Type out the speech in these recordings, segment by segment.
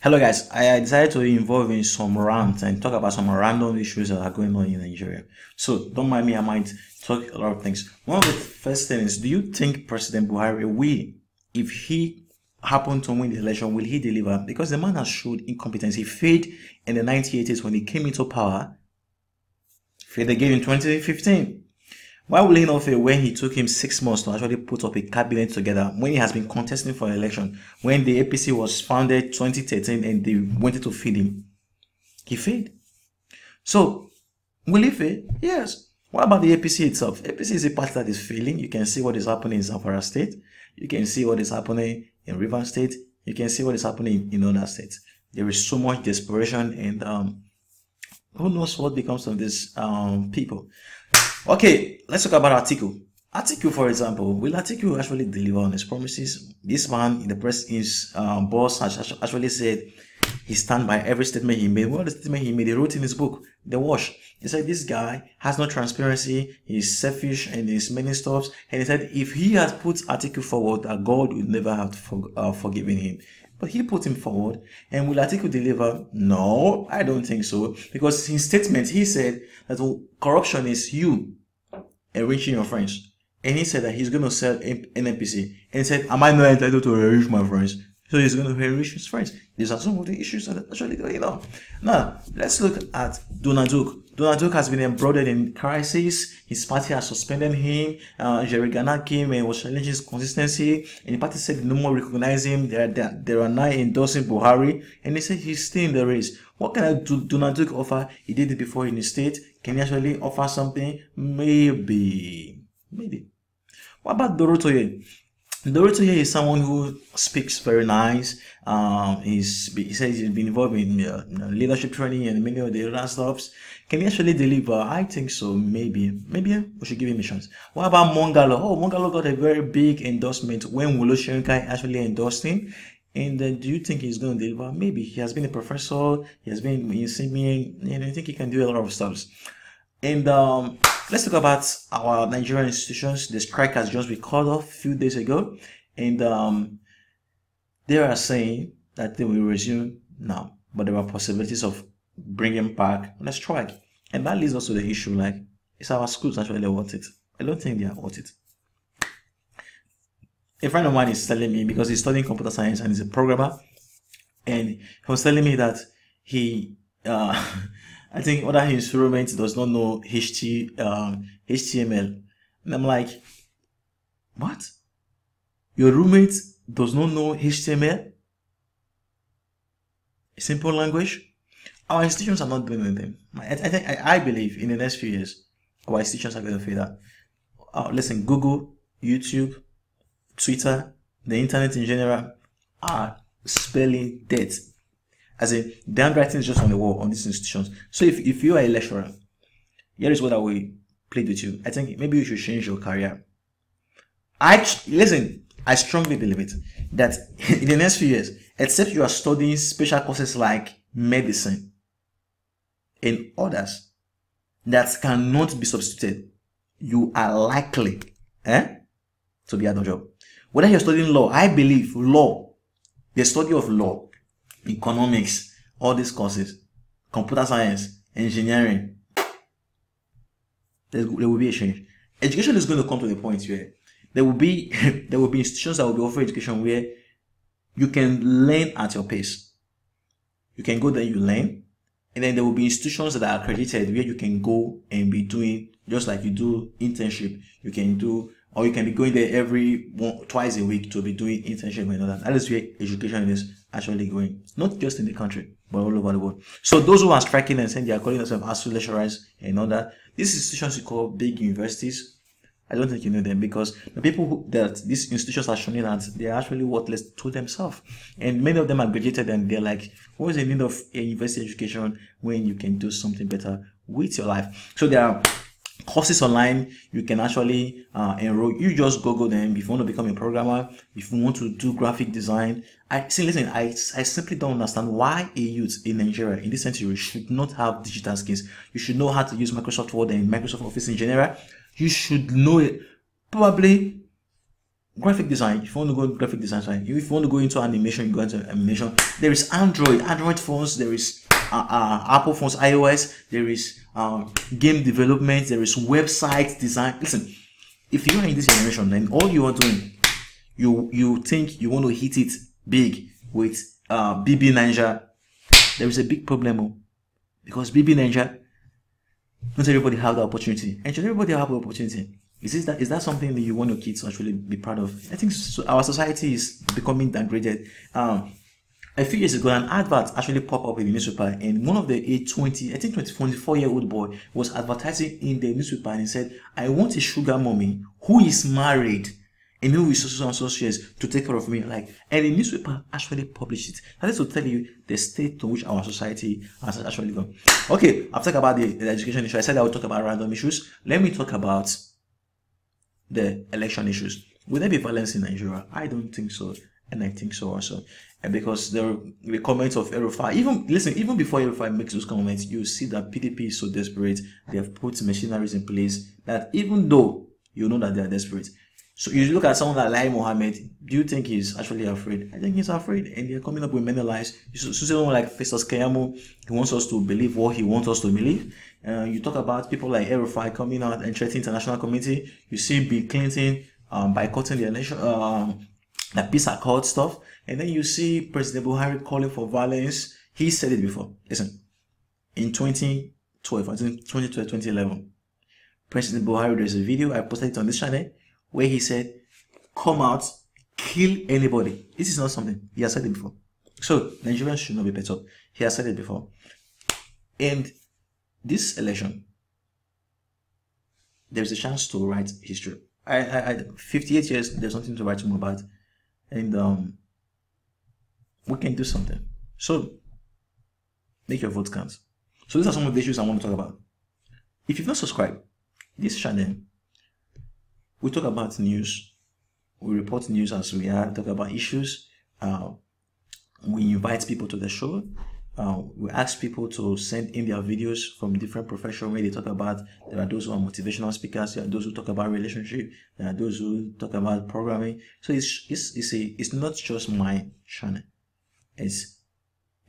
Hello guys, I decided to involve in some rant and talk about some random issues that are going on in Nigeria. So don't mind me, I might talk a lot of things. One of the first things, do you think President Buhari will, if he happened to win the election, will he deliver? Because the man has showed incompetence. He failed in the 1980s when he came into power, failed again in 2015. Why will he not fail when he took him 6 months to actually put up a cabinet together, when he has been contesting for election, when the APC was founded 2013 and they wanted to feed him? He failed. So, will he fail? Yes. What about the APC itself? APC is a party that is failing. You can see what is happening in Zamfara State. You can see what is happening in Rivers State. You can see what is happening in other states. There is so much desperation and who knows what becomes of these people. Okay, let's talk about Atiku. Atiku, for example, will Atiku actually deliver on his promises? This man in the press, his boss has actually said he stand by every statement he made. What the statement he made, he wrote in his book, The Wash. He said this guy has no transparency, he's selfish and he's many stuffs. And he said if he had put Atiku forward, that God would never have forgiven him. But he put him forward, and will Atiku deliver? No, I don't think so. Because in his statement, he said that corruption is you enriching your friends. And he said that he's going to sell NNPC. And he said, am I not entitled to enrich my friends? So he's going to enrich his friends. These are some of the issues that are actually going on. Now, let's look at Donald Duke. Donald Duke has been embroiled in crisis. His party has suspended him. Jerry Ghana came and was challenging his consistency. And the party said no more recognize him. They are now endorsing Buhari. And they said he's still in the race. What can Donald Duke offer? He did it before in the state. Can he actually offer something? Maybe. What about Dorotoye? Dorito here is someone who speaks very nice. He says he's been involved in leadership training and many of the other stuffs. Can he actually deliver? I think so. Maybe we should give him a chance. What about Mongalo? Oh, Mongalo got a very big endorsement when Wolo Shenkai actually endorsed him. And then do you think he's going to deliver? Maybe. He has been a professor. He has been in singing, and I think he can do a lot of stuff. And let's talk about our Nigerian institutions. The strike has just been called off a few days ago, and they are saying that they will resume now, but there are possibilities of bringing back the strike. And that leads us to the issue, like, is our schools actually worth it? I don't think they are worth it. A friend of mine is telling me, because he's studying computer science and he's a programmer, and he was telling me that he I think other his roommate does not know HTML. And I'm like, what? Your roommate does not know HTML? A simple language? Our institutions are not doing anything. I believe in the next few years, our institutions are going to fade out. Listen, Google, YouTube, Twitter, the internet in general are spelling dead. As in, the handwriting is just on the wall on these institutions. So if you are a lecturer, here is what I will plead with you. I think maybe you should change your career. I strongly believe it, that in the next few years, except you are studying special courses like medicine and others that cannot be substituted, you are likely to be out of job. Whether you're studying law, I believe law, the study of law, economics, all these courses, computer science, engineering, there will be a change. Education is going to come to the point where there will be institutions that will be offering education where you can learn at your pace. You can go there, you learn, and then there will be institutions that are accredited where you can go and be doing, just like you do internship, you can do, or you can be going there twice a week to be doing internship and all that. That is where education is actually going, not just in the country, but all over the world. So those who are striking and saying they are calling themselves ASU lecturers and all that, these institutions you call big universities, I don't think you know them, because the people that these institutions are showing at, they are actually worthless to themselves. And many of them are graduated and they're like, what is the need of a university education when you can do something better with your life? So there are courses online you can actually enroll. You just Google them if you want to become a programmer, if you want to do graphic design. I simply don't understand why a youth in Nigeria in this century should not have digital skills. You should know how to use Microsoft Word and Microsoft Office in general. You should know it. Probably graphic design. If you want to go graphic design, fine. If you want to go into animation, you go into animation. There is Android phones. There is Apple phones, iOS. There is game development. There is website design. Listen, if you are in this generation and all you are doing, you think you want to hit it big with BB Ninja, there is a big problem, because BB Ninja, not everybody have the opportunity. And should everybody have the opportunity? Is that something that you want your kids to actually be proud of? I think our society is becoming downgraded. A few years ago, an advert actually popped up in the newspaper, and one of the 24-year-old boy was advertising in the newspaper, and he said, "I want a sugar mommy who is married and who is so and so years to take care of me." Like, and the newspaper actually published it. That is to tell you the state to which our society has actually gone. Okay, I've talked about the education issue. I said I would talk about random issues. Let me talk about the election issues. Will there be violence in Nigeria? I don't think so, and I think so also. And because the comments of Erufai, even before Erufai makes those comments, you see that PDP is so desperate. They have put machineries in place that even though you know that they are desperate, so you look at someone like Lai Mohammed, do you think he's actually afraid? I think he's afraid, and they're coming up with many lies. You see someone like Festus Keyamo, he wants us to believe what he wants us to believe. You talk about people like Erufai coming out and threatening international community. You see Bill Clinton boycotting the election, the peace accord stuff. And then you see President Buhari calling for violence. He said it before. Listen, in 2012, I think 2011, President Buhari, there's a video, I posted it on this channel, where he said, "Come out, kill anybody." This is not something, he has said it before. So Nigerians should not be pet up. He has said it before. And this election, there's a chance to write history. 58 years, there's nothing to write home about. And we can do something. So make your vote count. So these are some of the issues I want to talk about. If you've not subscribed, this channel, we talk about news. We report news as we are, talk about issues. We invite people to the show. We ask people to send in their videos from different professions where they talk about. There are those who are motivational speakers. There are those who talk about relationship. There are those who talk about programming. So it's not just my channel. It's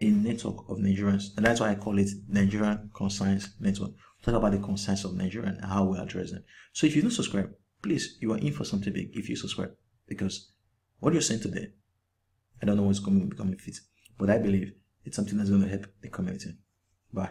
a network of Nigerians, and that's why I call it Nigerian Concerns Network. Talk about the concerns of Nigeria and how we address them. So if you don't subscribe, please, you are in for something big if you subscribe, because what you're saying today, I don't know what's going to become fit, but I believe it's something that's going to help the community. Bye.